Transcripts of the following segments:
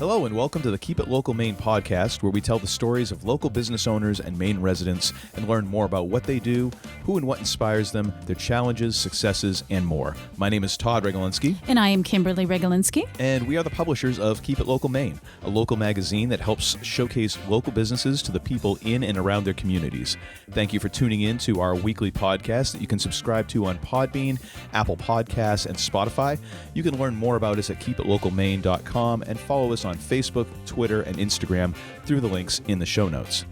Hello and welcome to the Keep It Local Maine podcast, where we tell the stories of local business owners and Maine residents and learn more about what they do, who and what inspires them, their challenges, successes, and more. My name is Todd Regalinski. And I am Kimberly Regalinski. And we are the publishers of Keep It Local Maine, a local magazine that helps showcase local businesses to the people in and around their communities. Thank you for tuning in to our weekly podcast that you can subscribe to on Podbean, Apple Podcasts, and Spotify. You can learn more about us at keepitlocalmaine.com and follow us on Facebook, Twitter, and Instagram through the links in the show notes.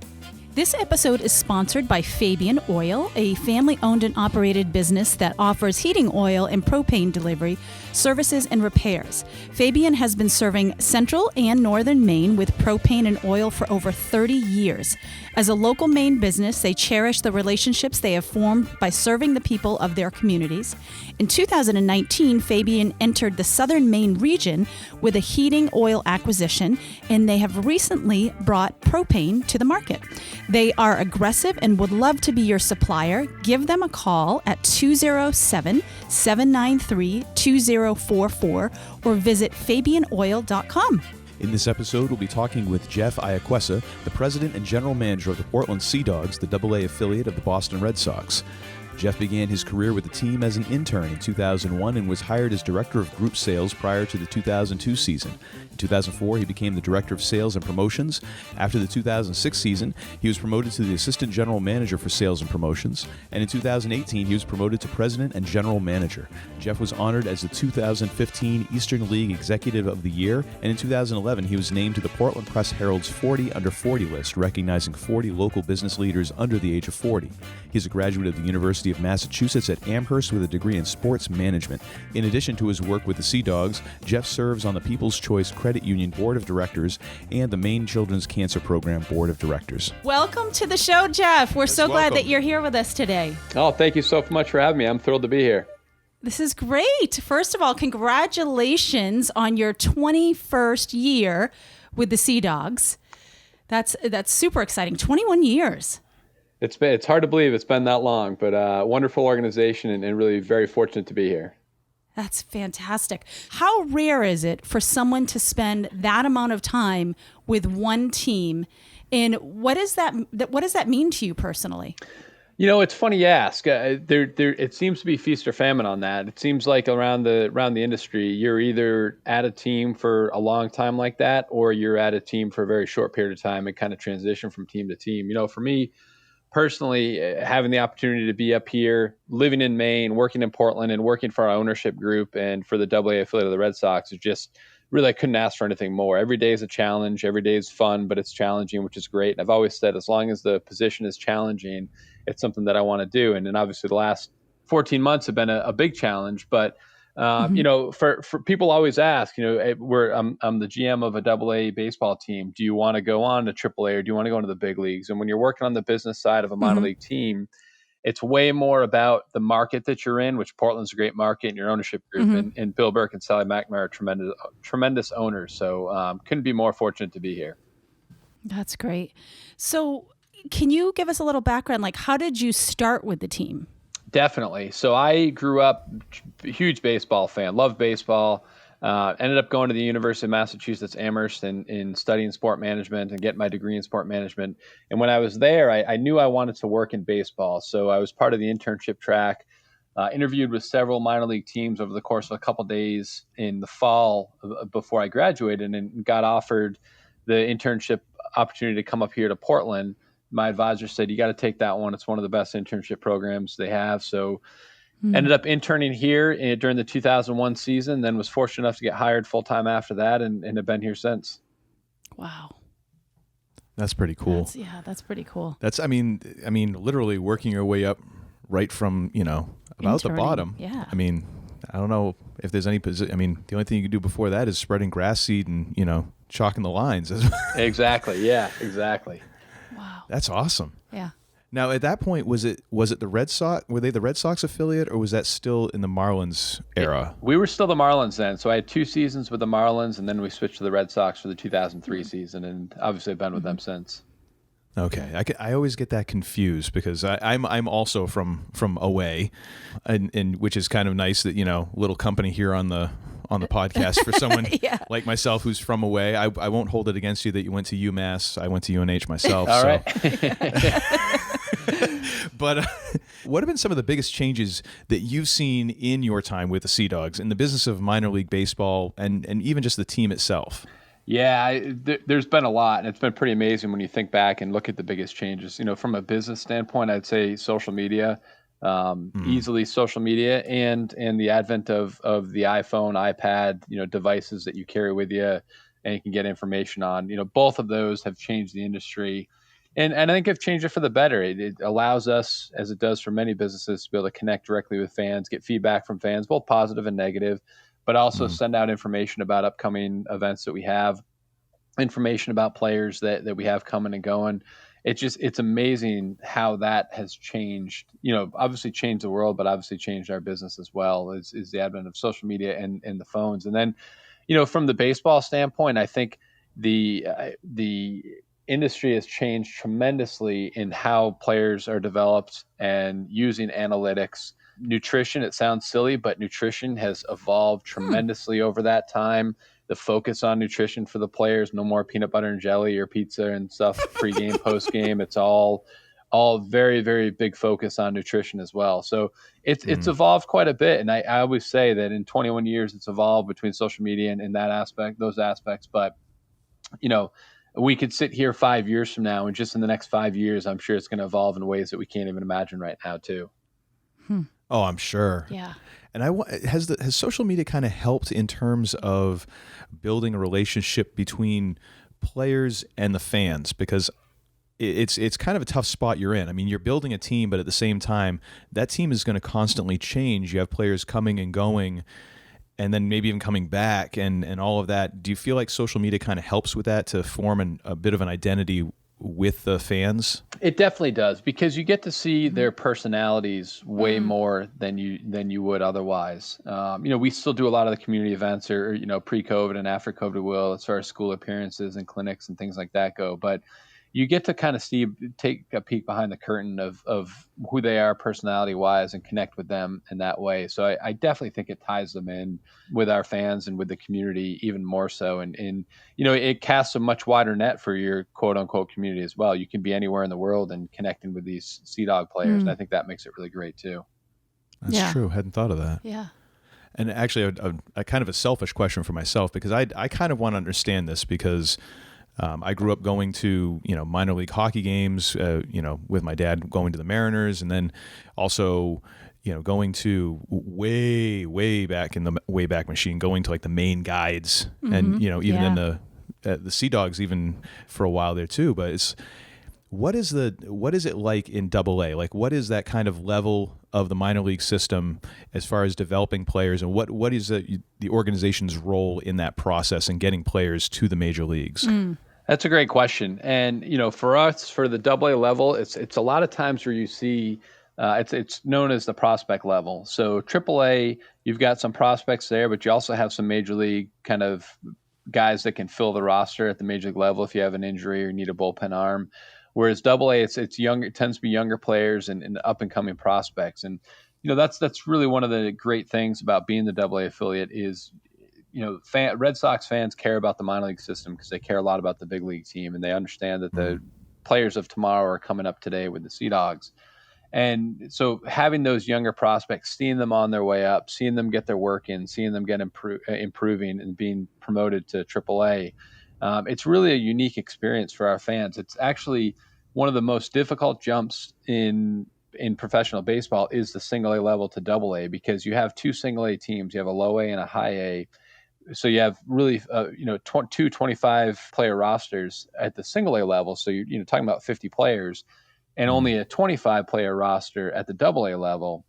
This episode is sponsored by Fabian Oil, a family-owned and operated business that offers heating oil and propane delivery, services, and repairs. Fabian has been serving central and northern Maine with propane and oil for over 30 years. As a local Maine business, they cherish the relationships they have formed by serving the people of their communities. In 2019, Fabian entered the southern Maine region with a heating oil acquisition, and they have recently brought propane to the market. They are aggressive and would love to be your supplier. Give them a call at 207-793-2044 or visit fabianoil.com. In this episode, we'll be talking with Geoff Iacuessa, the president and general manager of the Portland Sea Dogs, the AA affiliate of the Boston Red Sox. Geoff began his career with the team as an intern in 2001 and was hired as director of group sales prior to the 2002 season. In 2004, he became the director of sales and promotions. After the 2006 season, he was promoted to the assistant general manager for sales and promotions. And in 2018, he was promoted to president and general manager. Geoff was honored as the 2015 Eastern League Executive of the Year, and in 2011, he was named to the Portland Press Herald's 40 Under 40 list, recognizing 40 local business leaders under the age of 40. He's a graduate of the University of Massachusetts at Amherst with a degree in sports management. In addition to his work with the Sea Dogs, Geoff serves on the PeoplesChoice Credit Union Board of Directors and the Maine Children's Cancer Program Board of Directors. Welcome to the show, Geoff. We're so glad that you're here with us today. Oh, thank you so much for having me. I'm thrilled to be here. This is great. First of all, congratulations on your 21st year with the Sea Dogs. That's super exciting. 21 years. It's hard to believe it's been that long, but wonderful organization and really very fortunate to be here. That's fantastic. How rare is it for someone to spend that amount of time with one team? And what does that mean to you personally? You know, it's funny you ask. It seems to be feast or famine on that. It seems like around the industry, you're either at a team for a long time like that, or you're at a team for a very short period of time and kind of transition from team to team. You know, for me personally, having the opportunity to be up here, living in Maine, working in Portland, and working for our ownership group and for the AA affiliate of the Red Sox is just really, I couldn't ask for anything more. Every day is a challenge. Every day is fun, but it's challenging, which is great. And I've always said, as long as the position is challenging, it's something that I want to do. And then obviously the last 14 months have been a big challenge, but you know, for people always ask, you know, I'm the GM of a AA baseball team. Do you want to go on to AAA or do you want to go into the big leagues? And when you're working on the business side of a minor league team, it's way more about the market that you're in, which Portland's a great market, and your ownership group. And Bill Burke and Sally McNamara are tremendous owners. So couldn't be more fortunate to be here. That's great. So can you give us a little background? Like, how did you start with the team? Definitely. So I grew up a huge baseball fan, loved baseball, ended up going to the University of Massachusetts, Amherst, and studying sport management and getting my degree in sport management. And when I was there, I knew I wanted to work in baseball. So I was part of the internship track, interviewed with several minor league teams over the course of a couple of days in the fall before I graduated, and got offered the internship opportunity to come up here to Portland. My advisor said, you got to take that one. It's one of the best internship programs they have. So ended up interning here during the 2001 season, then was fortunate enough to get hired full-time after that and have been here since. Wow. That's pretty cool. That's pretty cool. I mean, literally working your way up right from, you know, about interning, the bottom. Yeah. I mean, I don't know if there's any position. I mean, the only thing you can do before that is spreading grass seed and, you know, chalking the lines. Exactly. Yeah, exactly. Wow. That's awesome. Yeah. Now, at that point, was it the Red Sox? Were they the Red Sox affiliate, or was that still in the Marlins era? We were still the Marlins then. So I had 2 seasons with the Marlins, and then we switched to the Red Sox for the 2003 season, and obviously I've been with them since. Okay, I always get that confused because I'm also from away, and which is kind of nice that, you know, little company here on the on the podcast for someone Yeah. like myself who's from away. I won't hold it against you that you went to UMass. I went to UNH myself. All so. right. But what have been some of the biggest changes that you've seen in your time with the Sea Dogs in the business of minor league baseball and even just the team itself? Yeah, there's been a lot, and it's been pretty amazing when you think back and look at the biggest changes. From a business standpoint, I'd say social media, easily social media, and the advent of the iPhone, iPad, devices that you carry with you and you can get information on. Both of those have changed the industry. And I think have changed it for the better. It allows us, as it does for many businesses, to be able to connect directly with fans, get feedback from fans, both positive and negative, but also send out information about upcoming events that we have, information about players that we have coming and going. It's amazing how that has changed, obviously changed the world, but obviously changed our business as well, is the advent of social media and the phones. And then, from the baseball standpoint, I think the industry has changed tremendously in how players are developed and using analytics. Nutrition, it sounds silly, but nutrition has evolved tremendously over that time. The focus on nutrition for the players, no more peanut butter and jelly or pizza and stuff pre-game, post-game. It's all very, very big focus on nutrition as well. So it's evolved quite a bit. And I always say that in 21 years, it's evolved between social media and those aspects. But, we could sit here 5 years from now, and just in the next 5 years, I'm sure it's going to evolve in ways that we can't even imagine right now, too. Oh, I'm sure. Yeah. And has social media kind of helped in terms of building a relationship between players and the fans? Because it's kind of a tough spot you're in. I mean, you're building a team, but at the same time, that team is going to constantly change. You have players coming and going, and then maybe even coming back and all of that. Do you feel like social media kind of helps with that to form a bit of an identity with the fans? It definitely does, because you get to see their personalities way more than you would otherwise. We still do a lot of the community events or pre-COVID and after COVID will, as far as school appearances and clinics and things like that go. But you get to kind of take a peek behind the curtain of who they are personality wise and connect with them in that way. So I definitely think it ties them in with our fans and with the community even more so. And it casts a much wider net for your quote unquote community as well. You can be anywhere in the world and connecting with these Sea Dog players. And I think that makes it really great too. That's true. Hadn't thought of that. Yeah. And actually a kind of a selfish question for myself, because I kind of want to understand this, because I grew up going to, minor league hockey games, with my dad going to the Mariners, and then also, going to way back in the Wayback Machine, going to like the Maine guides and, even in the Sea Dogs even for a while there too. But what is it like in AA? Like, what is that kind of level of the minor league system as far as developing players, and what is the organization's role in that process and getting players to the major leagues? That's a great question. And, for us, for the AA level, it's a lot of times where you see it's known as the prospect level. So AAA, you've got some prospects there, but you also have some major league kind of guys that can fill the roster at the major league level if you have an injury or need a bullpen arm. Whereas AA, it's younger, it tends to be younger players and up and coming prospects. And, that's really one of the great things about being the AA affiliate is, Red Sox fans care about the minor league system because they care a lot about the big league team, and they understand that the players of tomorrow are coming up today with the Sea Dogs. And so having those younger prospects, seeing them on their way up, seeing them get their work in, seeing them get improving and being promoted to AAA, it's really a unique experience for our fans. It's actually one of the most difficult jumps in professional baseball is the single A level to AA, because you have two single A teams. You have a low A and a high A. So you have really, two 25 player rosters at the single A level. So you're talking about 50 players, and only a 25 player roster at the AA level.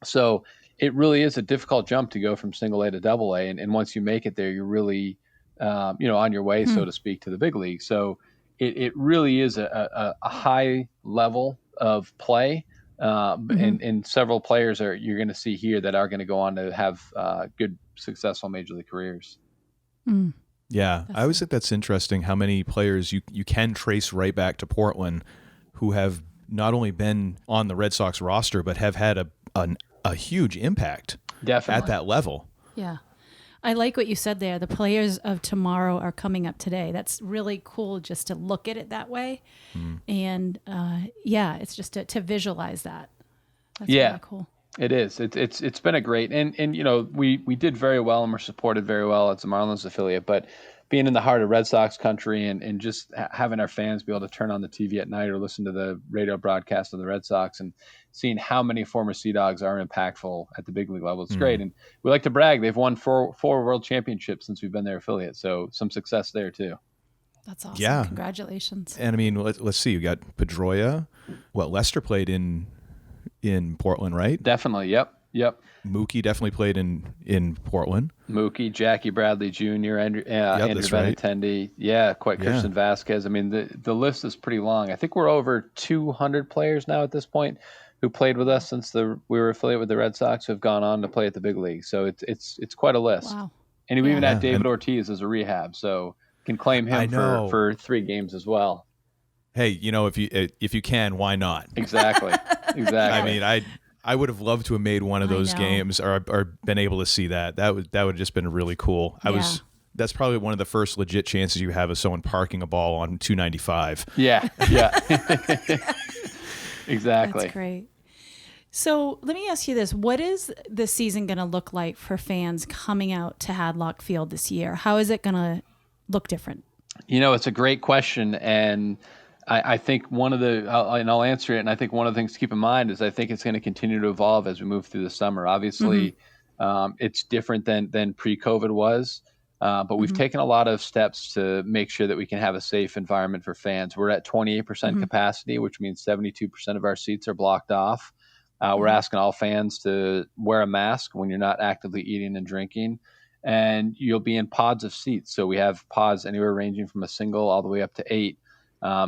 So it really is a difficult jump to go from single A to AA. And once you make it there, you're really, on your way, so to speak, to the big league. So it really is a high level of play. And several players you're going to see here that are going to go on to have good, successful major league careers. Yeah, I always think that's interesting how many players you can trace right back to Portland who have not only been on the Red Sox roster but have had a huge impact definitely at that level. Yeah. I like what you said there. The players of tomorrow are coming up today. That's really cool just to look at it that way. And it's just to visualize that. That's really cool. It is. It's been a great, and we did very well and we're supported very well as a Marlins affiliate, but being in the heart of Red Sox country and just having our fans be able to turn on the TV at night or listen to the radio broadcast of the Red Sox and seeing how many former Sea Dogs are impactful at the big league level, it's great. And we like to brag. They've won four world championships since we've been their affiliate. So some success there too. That's awesome. Yeah. Congratulations. And I mean, let's see. You got Pedroia. Lester played in Portland, right? Definitely. Yep. Mookie definitely played in Portland. Mookie, Jackie Bradley Jr., Andrew Benintendi. Right. Christian Vasquez. I mean, the list is pretty long. I think we're over 200 players now at this point who played with us since we were affiliated with the Red Sox who have gone on to play at the big league. So it's quite a list. Wow. And we even had David Ortiz as a rehab, so can claim him for 3 games as well. Hey, if you can, why not? Exactly. I mean, I would have loved to have made one of those games or been able to see that. That would have just been really cool. That's probably one of the first legit chances you have of someone parking a ball on 295. Yeah. Exactly. That's great. So let me ask you this. What is the season going to look like for fans coming out to Hadlock Field this year? How is it going to look different? It's a great question. And I think I'll answer it. And I think one of the things to keep in mind is I think it's going to continue to evolve as we move through the summer. Obviously, it's different than pre-COVID was. But we've taken a lot of steps to make sure that we can have a safe environment for fans. We're at 28% capacity, which means 72% of our seats are blocked off. We're asking all fans to wear a mask when you're not actively eating and drinking. And you'll be in pods of seats. So we have pods anywhere ranging from a single all the way up to 8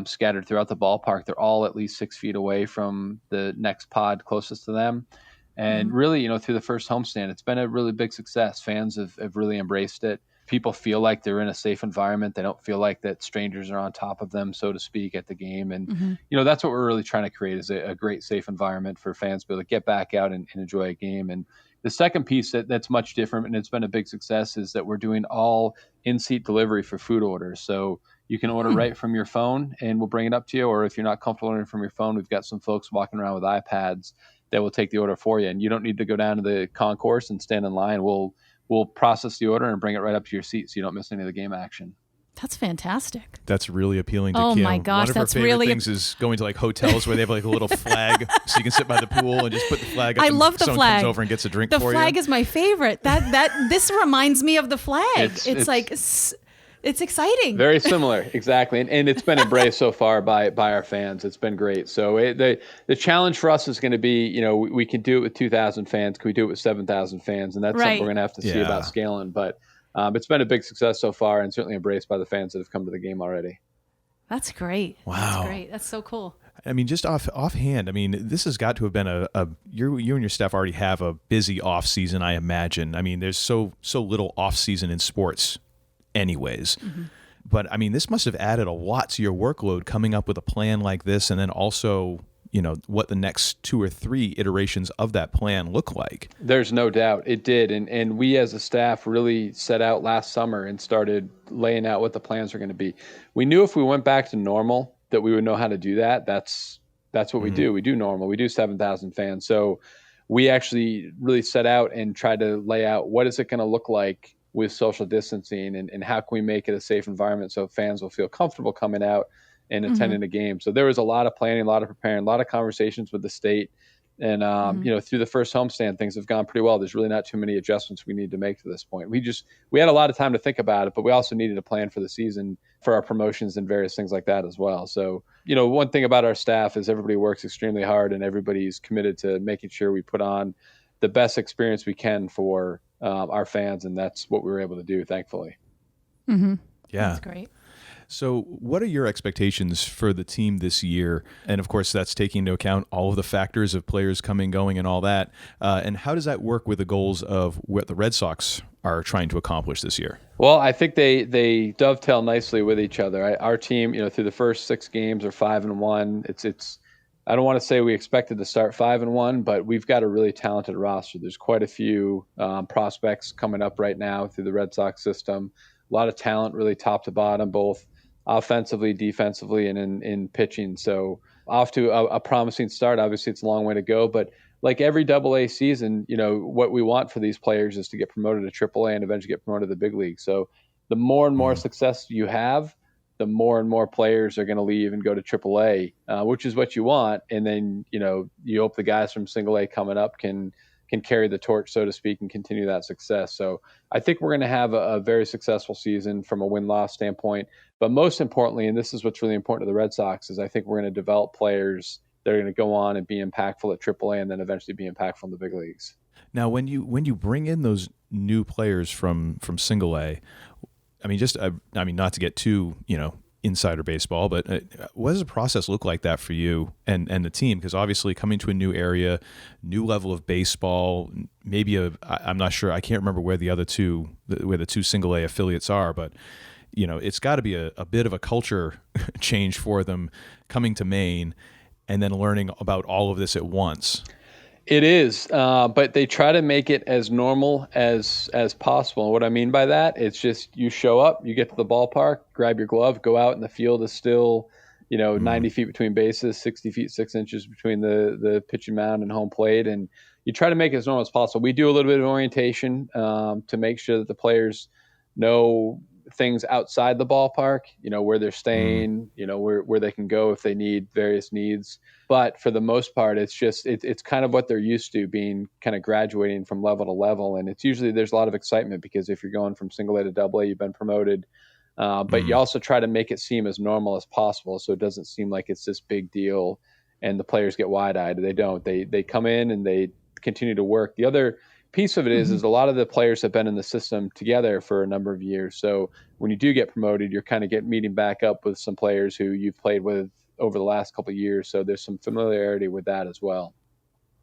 scattered throughout the ballpark. They're all at least 6 feet away from the next pod closest to them. And really, through the first homestand, it's been a really big success. Fans have really embraced it. People feel like they're in a safe environment. They don't feel like that strangers are on top of them, so to speak, at the game. And, that's what we're really trying to create is a great, safe environment for fans to be able to get back out and enjoy a game. And the second piece that's much different, and it's been a big success, is that we're doing all in-seat delivery for food orders. So you can order right from your phone, and we'll bring it up to you. Or if you're not comfortable ordering from your phone, we've got some folks walking around with iPads that will take the order for you. And you don't need to go down to the concourse and stand in line. We'll process the order and bring it right up to your seat so you don't miss any of the game action. That's fantastic. That's really appealing to Kim. Oh my gosh, one of her favorite things is going to like hotels where they have like a little flag so you can sit by the pool and just put the flag up. I love the someone flag. Comes over and gets a drink for you. The flag is my favorite. This reminds me of the flag. It's exciting. Very similar, exactly, and it's been embraced so far by our fans. It's been great. So the challenge for us is going to be, we can do it with 2,000 fans. Can we do it with 7,000 fans? And that's something we're going to have to see about scaling. But it's been a big success so far, and certainly embraced by the fans that have come to the game already. That's great. Wow, that's great. That's so cool. I mean, just offhand, I mean, this has got to have been you and your staff already have a busy off season, I imagine. I mean, there's so little off season in sports anyways. But I mean, this must have added a lot to your workload coming up with a plan like this, and then also, what the next 2 or 3 iterations of that plan look like. There's no doubt it did. And we as a staff really set out last summer and started laying out what the plans are going to be. We knew if we went back to normal that we would know how to do that. That's what we do. We do normal. We do 7,000 fans. So we actually really set out and tried to lay out what is it going to look like with social distancing and how can we make it a safe environment so fans will feel comfortable coming out and attending a game. So there was a lot of planning, a lot of preparing, a lot of conversations with the state. And, through the first homestand, things have gone pretty well. There's really not too many adjustments we need to make to this point. We had a lot of time to think about it, but we also needed a plan for the season for our promotions and various things like that as well. So, one thing about our staff is everybody works extremely hard and everybody's committed to making sure we put on the best experience we can for our fans. And that's what we were able to do, thankfully. Yeah. That's great. So what are your expectations for the team this year? And of course, that's taking into account all of the factors of players coming, going, and all that. And how does that work with the goals of what the Red Sox are trying to accomplish this year? Well, I think they dovetail nicely with each other. Our team, through the first 6 games are 5-1. It's I don't want to say we expected to start 5-1, but we've got a really talented roster. There's quite a few prospects coming up right now through the Red Sox system. A lot of talent, really top to bottom, both offensively, defensively, and in pitching. So off to a promising start. Obviously, it's a long way to go, but like every AA season, what we want for these players is to get promoted to AAA and eventually get promoted to the big league. So the more and more success you have, the more and more players are going to leave and go to AAA, which is what you want. And then, you hope the guys from single A coming up can carry the torch, so to speak, and continue that success. So I think we're going to have a very successful season from a win-loss standpoint. But most importantly, and this is what's really important to the Red Sox, is I think we're going to develop players that are going to go on and be impactful at AAA and then eventually be impactful in the big leagues. Now, when you bring in those new players from single A, not to get too, insider baseball, but what does the process look like that for you and the team? Because obviously coming to a new area, new level of baseball, maybe I'm not sure, I can't remember where the two single A affiliates are, but it's got to be a bit of a culture change for them coming to Maine and then learning about all of this at once. It is, but they try to make it as normal as possible. And what I mean by that, it's just you show up, you get to the ballpark, grab your glove, go out, and the field is still, 90 feet between bases, 60 feet 6 inches between the pitching mound and home plate, and you try to make it as normal as possible. We do a little bit of orientation to make sure that the players know things outside the ballpark, where they're staying, where they can go if they need various needs. But for the most part, it's just, it's kind of what they're used to, being kind of graduating from level to level. And it's usually, there's a lot of excitement because if you're going from single A to AA, you've been promoted. But you also try to make it seem as normal as possible. So it doesn't seem like it's this big deal and the players get wide-eyed. They don't, they come in and they continue to work. The other piece of it is a lot of the players have been in the system together for a number of years. So when you do get promoted, you're kind of meeting back up with some players who you've played with over the last couple of years. So there's some familiarity with that as well.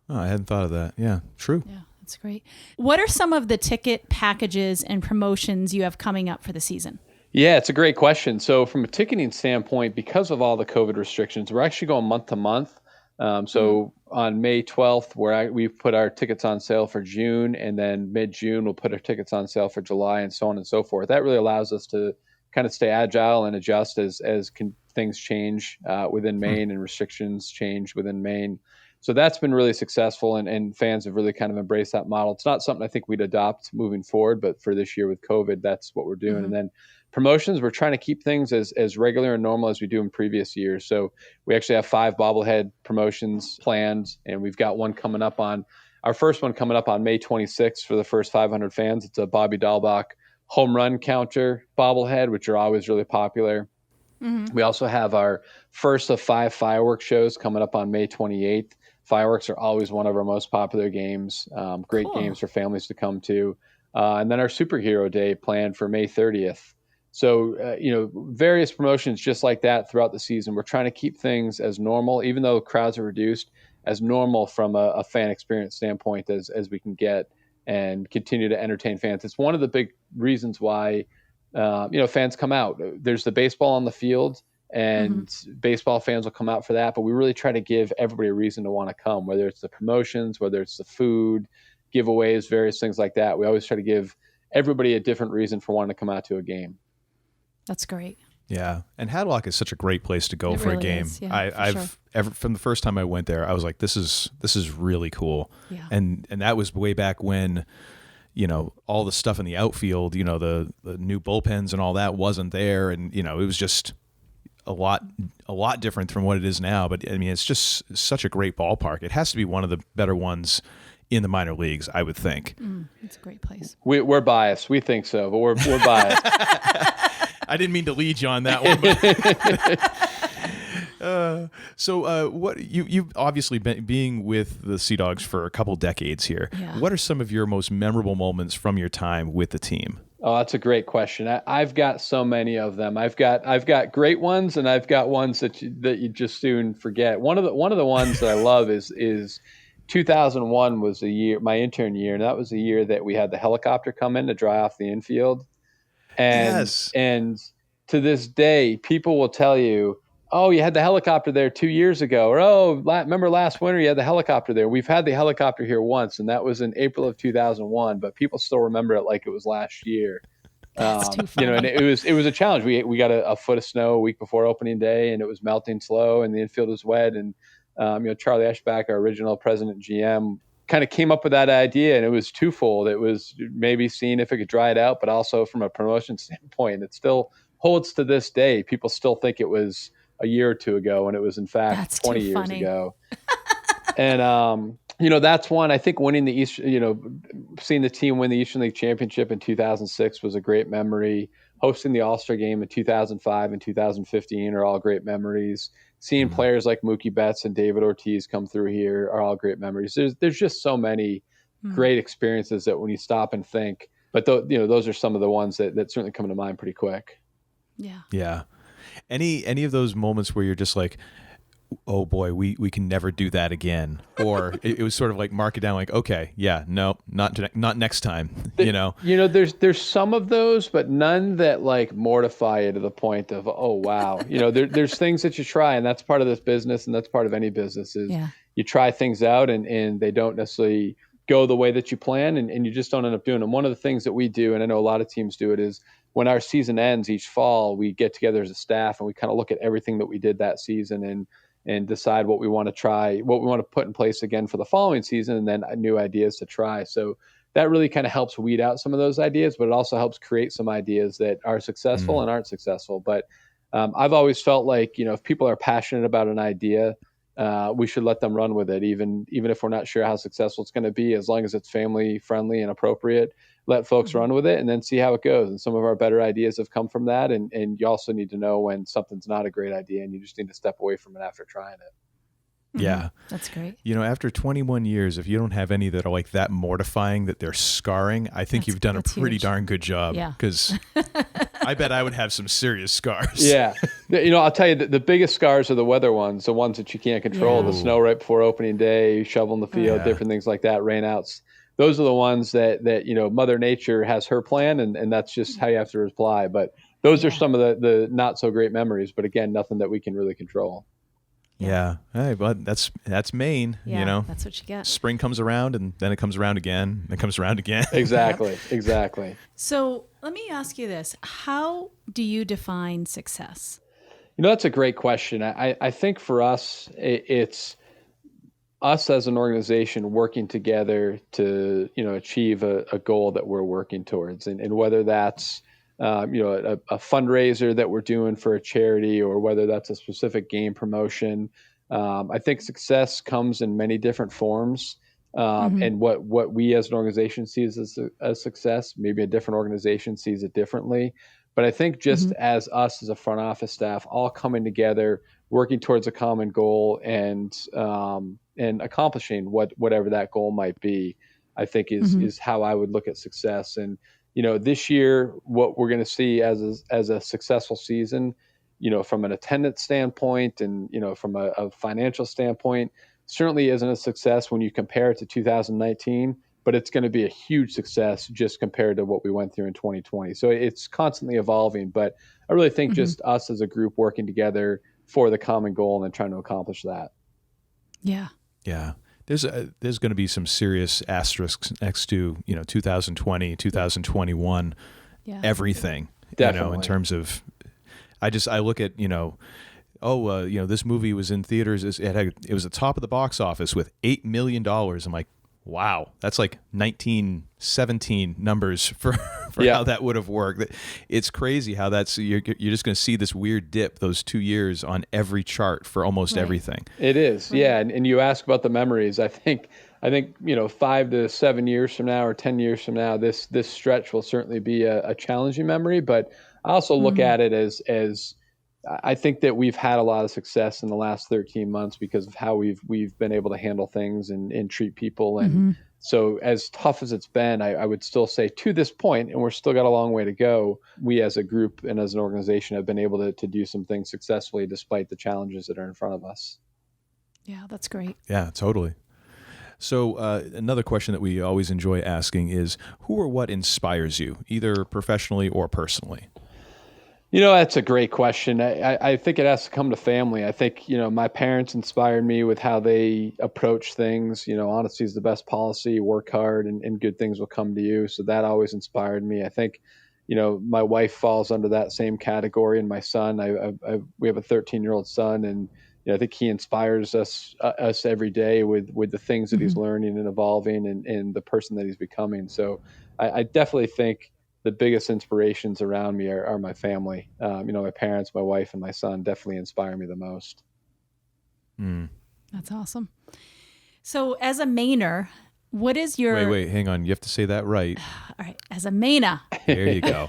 Oh, I hadn't thought of that. Yeah, true. Yeah, that's great. What are some of the ticket packages and promotions you have coming up for the season? Yeah, it's a great question. So from a ticketing standpoint, because of all the COVID restrictions, we're actually going month to month. On May 12th, we've put our tickets on sale for June, and then mid-June, we'll put our tickets on sale for July, and so on and so forth. That really allows us to kind of stay agile and adjust as things change within Maine and restrictions change within Maine. So that's been really successful, and fans have really kind of embraced that model. It's not something I think we'd adopt moving forward, but for this year with COVID, that's what we're doing. And then promotions, we're trying to keep things as regular and normal as we do in previous years. So we actually have 5 bobblehead promotions planned, and we've got our first one coming up on May 26th for the first 500 fans. It's a Bobby Dahlbach home run counter bobblehead, which are always really popular. We also have our first of 5 fireworks shows coming up on May 28th. Fireworks are always one of our most popular games, great games for families to come to. And then our superhero day planned for May 30th. So, various promotions just like that throughout the season. We're trying to keep things as normal, even though crowds are reduced, as normal from a fan experience standpoint as we can get, and continue to entertain fans. It's one of the big reasons why, fans come out. There's the baseball on the field, and baseball fans will come out for that. But we really try to give everybody a reason to want to come, whether it's the promotions, whether it's the food, giveaways, various things like that. We always try to give everybody a different reason for wanting to come out to a game. That's great. Yeah, and Hadlock is such a great place to go for a game. Yeah, From the first time I went there, I was like, this is really cool. Yeah. And that was way back when, all the stuff in the outfield, the new bullpens and all that wasn't there, and it was just a lot different from what it is now. But I mean, it's just such a great ballpark. It has to be one of the better ones in the minor leagues, I would think. It's a great place. We're biased. We think so, but we're biased. I didn't mean to lead you on that one. So what you've obviously been being with the Sea Dogs for a couple decades here. Yeah. What are some of your most memorable moments from your time with the team? Oh, that's a great question. I've got so many of them. I've got great ones, and I've got ones that you just soon forget. One of the ones that I love is 2001 was the year, my intern year, and that was the year that we had the helicopter come in to dry off the infield. And to this day, people will tell you oh, you had the helicopter there 2 years ago, or oh, remember last winter you had the helicopter there. We've had the helicopter here once, and that was in April of 2001, but people still remember it like it was last year. That's too funny. And it was a challenge. We got a foot of snow a week before opening day, and it was melting slow, and the infield was wet. And Charlie Eschbach, our original president GM, kind of came up with that idea, and it was twofold. It was maybe seeing if it could dry it out, but also from a promotion standpoint, it still holds to this day. People still think it was a year or two ago, and it was in fact That's 20 too years funny. ago. And that's one. I think winning the East, seeing the team win the Eastern League Championship in 2006 was a great memory. Hosting the All-Star Game in 2005 and 2015 are all great memories. Seeing players like Mookie Betts and David Ortiz come through here are all great memories. There's just so many great experiences that when you stop and think, but those are some of the ones that certainly come to mind pretty quick. Yeah. Yeah. Any of those moments where you're just like, oh boy, we can never do that again, or it was sort of like mark it down, like, okay, yeah, no, not next time. There's some of those, but none that like mortify you to the point of, oh wow, there's things that you try, and that's part of this business, and that's part of any business is you try things out, and they don't necessarily go the way that you plan, and you just don't end up doing them. One of the things that we do, and I know a lot of teams do it, is when our season ends each fall, we get together as a staff and we kind of look at everything that we did that season and decide what we want to try, what we want to put in place again for the following season, and then new ideas to try. So that really kind of helps weed out some of those ideas, but it also helps create some ideas that are successful and aren't successful. But I've always felt like, if people are passionate about an idea, we should let them run with it, even if we're not sure how successful it's going to be, as long as it's family friendly and appropriate. Let folks run with it and then see how it goes. And some of our better ideas have come from that. And you also need to know when something's not a great idea, and you just need to step away from it after trying it. Yeah. That's great. After 21 years, if you don't have any that are like that mortifying, that they're scarring, I think you've done a pretty darn good job. Yeah. Because I bet I would have some serious scars. Yeah. I'll tell you, the biggest scars are the weather ones, the ones that you can't control, the snow right before opening day, shoveling the field, different things like that, rainouts. Those are the ones that Mother Nature has her plan, and that's just how you have to reply. But those are some of the not so great memories. But again, nothing that we can really control. Yeah. Hey, but that's Maine. Yeah, that's what you get. Spring comes around, and then it comes around again, and it comes around again. Exactly. So let me ask you this: how do you define success? That's a great question. I think for us, it's us as an organization working together to achieve a goal that we're working towards, and whether that's a fundraiser that we're doing for a charity, or whether that's a specific game promotion. I think success comes in many different forms, and what we as an organization sees as success, maybe a different organization sees it differently. But I think just as us as a front office staff all coming together, working towards a common goal, and accomplishing whatever that goal might be, I think is how I would look at success. And this year, what we're going to see as a successful season, from an attendance standpoint, and from a financial standpoint, certainly isn't a success when you compare it to 2019. But it's going to be a huge success just compared to what we went through in 2020. So it's constantly evolving. But I really think just us as a group working together for the common goal and then trying to accomplish that. Yeah. Yeah. There's going to be some serious asterisks next to 2020, 2021, everything. Definitely. In terms of, I look at this movie was in theaters. It was the top of the box office with $8 million. I'm like, wow, that's like 1917 numbers for how that would have worked. It's crazy how you're just going to see this weird dip those 2 years on every chart for almost everything. It is, yeah. And you ask about the memories. I think 5 to 7 years from now or 10 years from now, this stretch will certainly be a challenging memory. But I also look at it as I think that we've had a lot of success in the last 13 months because of how we've been able to handle things and treat people. And so as tough as it's been, I would still say to this point, and we're still got a long way to go, we as a group and as an organization have been able to do some things successfully despite the challenges that are in front of us. Yeah, that's great. Yeah, totally. So another question that we always enjoy asking is, who or what inspires you, either professionally or personally? That's a great question. I think it has to come to family. I think, my parents inspired me with how they approach things. Honesty is the best policy, work hard and good things will come to you. So that always inspired me. I think, my wife falls under that same category, and my son, we have a 13-year-old son, and I think he inspires us every day with the things that he's learning and evolving and the person that he's becoming. So I definitely think the biggest inspirations around me are my family. My parents, my wife, and my son definitely inspire me the most. That's awesome. So as a Mainer, what is your... Wait, hang on. You have to say that right. All right. As a Mainer. There you go.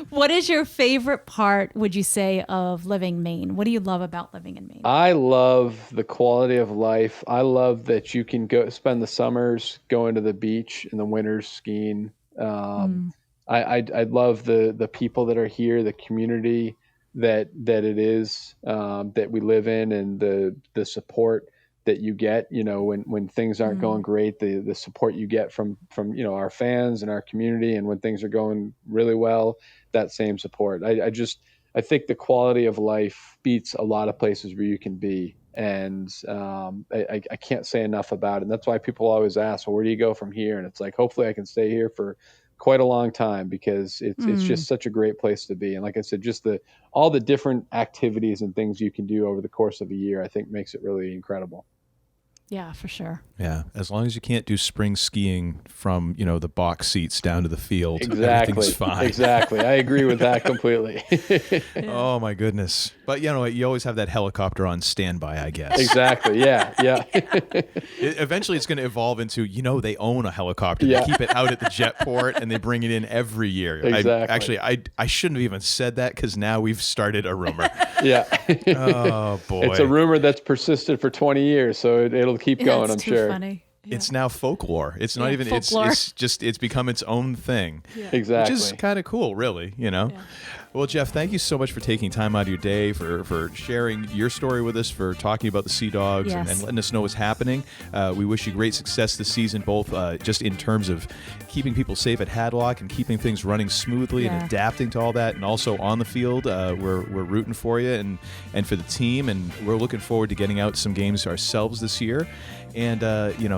What is your favorite part, would you say, of living Maine? What do you love about living in Maine? I love the quality of life. I love that you can go spend the summers going to the beach and the winters skiing. I love the people that are here, the community that it is, that we live in, and the support that you get, when things aren't going great, the support you get from our fans and our community, and when things are going really well, that same support. I think the quality of life beats a lot of places where you can be. And I can't say enough about it. And that's why people always ask, well, where do you go from here? And it's like, hopefully I can stay here for quite a long time, because it's just such a great place to be. And like I said, just all the different activities and things you can do over the course of a year, I think makes it really incredible. Yeah, for sure. Yeah, as long as you can't do spring skiing from, the box seats down to the field, exactly. Everything's fine. Exactly. I agree with that completely. Oh, my goodness. But you know what? You always have that helicopter on standby, I guess. Exactly. Yeah. Eventually, it's going to evolve into, they own a helicopter. Yeah. They keep it out at the jet port, and they bring it in every year. Exactly. I shouldn't have even said that, because now we've started a rumor. Yeah. Oh, boy. It's a rumor that's persisted for 20 years, so it'll keep going, I'm sure. Funny. Yeah. It's now folklore. It's not even, folklore. it's become its own thing. Yeah. Exactly. Which is kind of cool, really, Yeah. Well, Geoff, thank you so much for taking time out of your day, for sharing your story with us, for talking about the Sea Dogs, Yes. and letting us know what's happening. We wish you great success this season, both just in terms of keeping people safe at Hadlock and keeping things running smoothly and adapting to all that, and also on the field. We're rooting for you and for the team, and we're looking forward to getting out some games ourselves this year. And,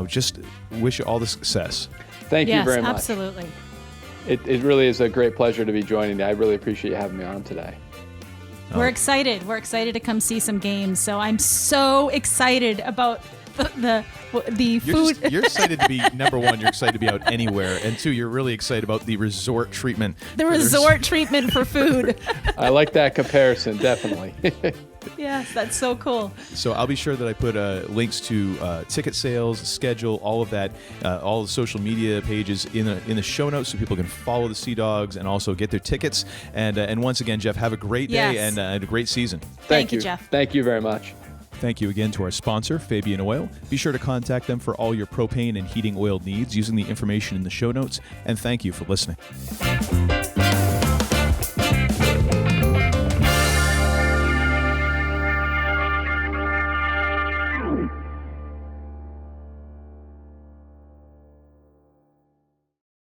just wish you all the success. Thank you very much. Absolutely. It really is a great pleasure to be joining you. I really appreciate you having me on today. We're excited. We're excited to come see some games. So I'm so excited about the food. You're excited to be, number one, you're excited to be out anywhere. And two, you're really excited about the resort treatment. The resort treatment for food. I like that comparison, definitely. Yes, that's so cool. So I'll be sure that I put links to ticket sales, schedule, all of that, all the social media pages in the show notes, so people can follow the Sea Dogs and also get their tickets. And once again, Geoff, have a great day and a great season. Thank you, Geoff. Thank you very much. Thank you again to our sponsor, Fabian Oil. Be sure to contact them for all your propane and heating oil needs using the information in the show notes. And thank you for listening.